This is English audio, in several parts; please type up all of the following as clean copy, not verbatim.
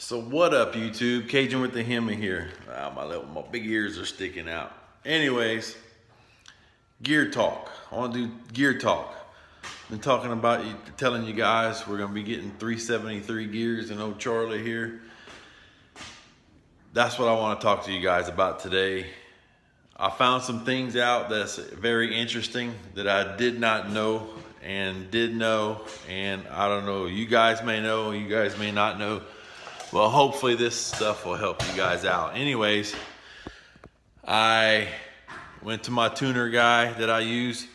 So what up, YouTube? Cajun with the Hemi here. My big ears are sticking out. Anyways, gear talk. I want to do gear talk. Been talking about telling you guys we're gonna be getting 373 gears and old Charlie here. That's what I want to talk to you guys about today. I found some things out that's very interesting that I did not know and did know, and I don't know, you guys may know, you guys may not know. Well, hopefully this stuff will help you guys out. Anyways, I went to my tuner guy that I use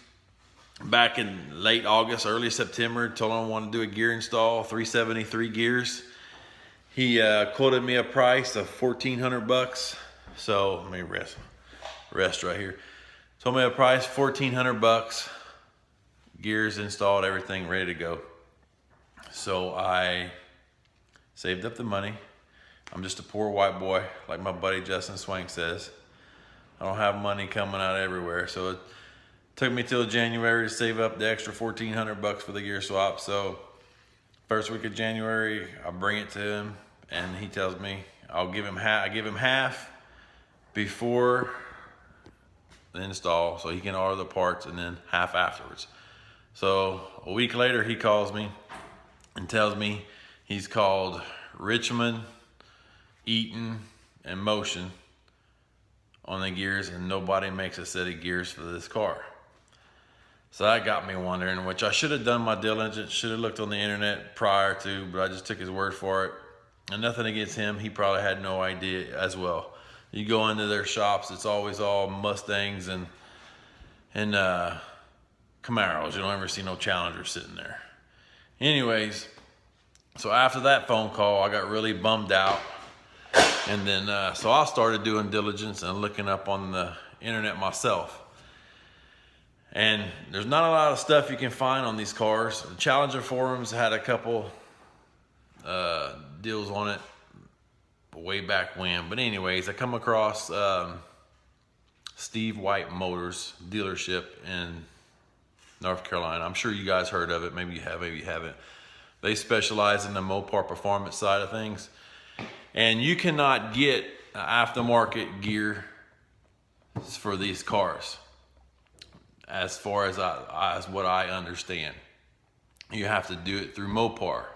back in late August, early September, told him I wanted to do a gear install, 373 gears. He quoted me a price of $1,400. So let me rest right here. Told me a price, $1,400. Gears installed, everything ready to go. So I saved up the money. I'm just a poor white boy, like my buddy Justin Swank says. I don't have money coming out everywhere. So it took me till January to save up the extra $1,400 for the gear swap. So first week of January, I bring it to him and he tells me I'll give him half. I give him half before the install so he can order the parts, and then half afterwards. So a week later he calls me and tells me he's called Richmond, Eaton, and Motion on the gears, and nobody makes a set of gears for this car. So that got me wondering, which I should have done my diligence, should have looked on the internet prior to, but I just took his word for it. And nothing against him, he probably had no idea as well. You go into their shops, it's always all Mustangs and Camaros. You don't ever see no Challenger sitting there. Anyways, so after that phone call, I got really bummed out. And then, so I started doing diligence and looking up on the internet myself. And there's not a lot of stuff you can find on these cars. The Challenger forums had a couple deals on it way back when. But anyways, I come across Steve White Motors dealership in North Carolina. I'm sure you guys heard of it. Maybe you have, maybe you haven't. They specialize in the Mopar performance side of things. And you cannot get aftermarket gear for these cars, as far as what I understand. You have to do it through Mopar.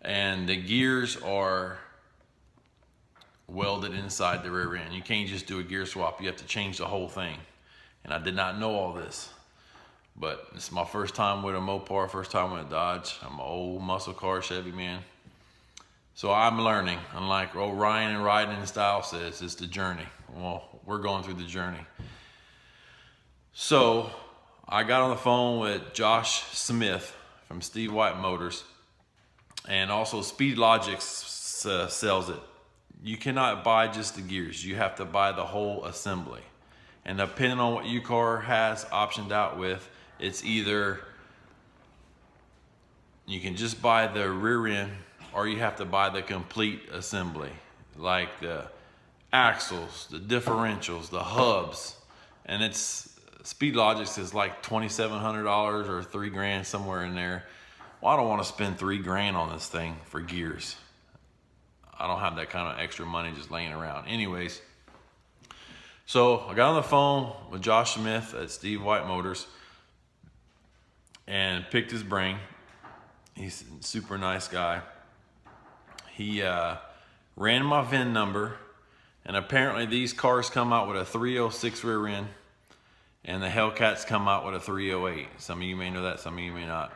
And the gears are welded inside the rear end. You can't just do a gear swap. You have to change the whole thing. And I did not know all this. But it's my first time with a Mopar, first time with a Dodge. I'm an old muscle car Chevy man. So I'm learning. Unlike old Ryan and Riding in Style says, it's the journey. Well, we're going through the journey. So I got on the phone with Josh Smith from Steve White Motors, and also Speed Logic sells it. You cannot buy just the gears. You have to buy the whole assembly. And depending on what your car has optioned out with, it's either you can just buy the rear end, or you have to buy the complete assembly, like the axles, the differentials, the hubs. And it's Speed Logics is like $2,700 or $3,000, somewhere in there. Well, I don't want to spend $3,000 on this thing for gears. I don't have that kind of extra money just laying around. Anyways, so I got on the phone with Josh Smith at Steve White Motors and picked his brain. He's a super nice guy. He ran my VIN number, and apparently these cars come out with a 306 rear end, and the Hellcats come out with a 308. Some of you may know that, some of you may not.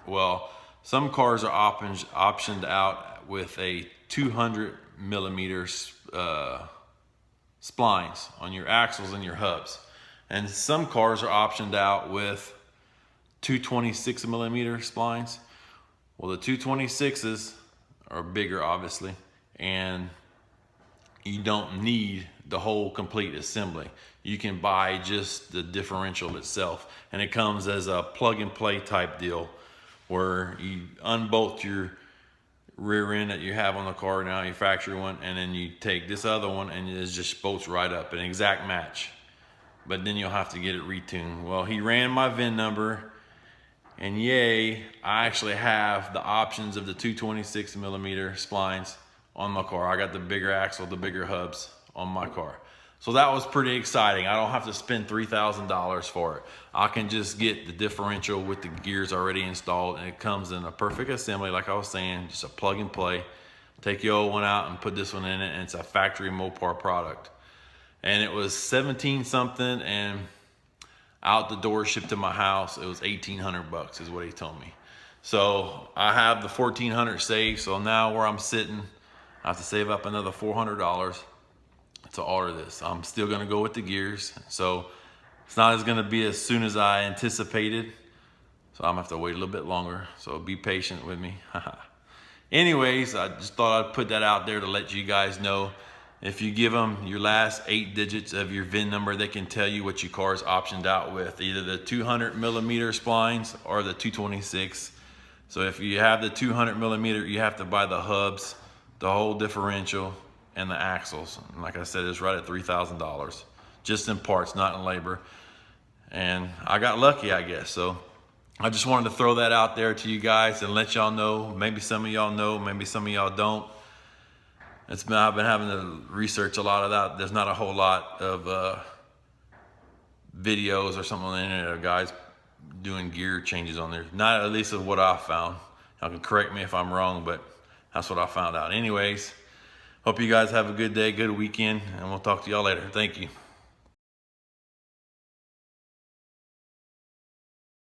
Well, some cars are optioned out with a 200 millimeter splines on your axles and your hubs. And some cars are optioned out with 226 millimeter splines. Well, the 226s are bigger, obviously, and you don't need the whole complete assembly. You can buy just the differential itself, and it comes as a plug and play type deal where you unbolt your rear end that you have on the car now, you factory one, and then you take this other one and it just bolts right up, an exact match. But then you'll have to get it retuned. Well, he ran my VIN number, and yay, I actually have the options of the 226 millimeter splines on my car. I got the bigger axle, the bigger hubs on my car. So that was pretty exciting. I don't have to spend $3,000 for it. I can just get the differential with the gears already installed, and it comes in a perfect assembly, like I was saying, just a plug and play. Take your old one out and put this one in it, and it's a factory Mopar product. And it was 17 something, and out the door shipped to my house, it was 1,800 bucks is what he told me. So I have the 1,400 saved, so now where I'm sitting, I have to save up another $400 to order this. I'm still gonna go with the gears, so it's not gonna be as soon as I anticipated, so I'm gonna have to wait a little bit longer, so be patient with me. Anyways, I just thought I'd put that out there to let you guys know. If you give them your last 8 digits of your VIN number, they can tell you what your car is optioned out with, either the 200 millimeter splines or the 226. So if you have the 200 millimeter, you have to buy the hubs, the whole differential, and the axles. And like I said, it's right at $3,000, just in parts, not in labor. And I got lucky, I guess. So I just wanted to throw that out there to you guys and let y'all know. Maybe some of y'all know, maybe some of y'all don't. I've been having to research a lot of that. There's not a whole lot of videos or something on the internet of guys doing gear changes on there. Not at least of what I found. Y'all can correct me if I'm wrong, but that's what I found out. Anyways, hope you guys have a good day, good weekend, and we'll talk to y'all later. Thank you.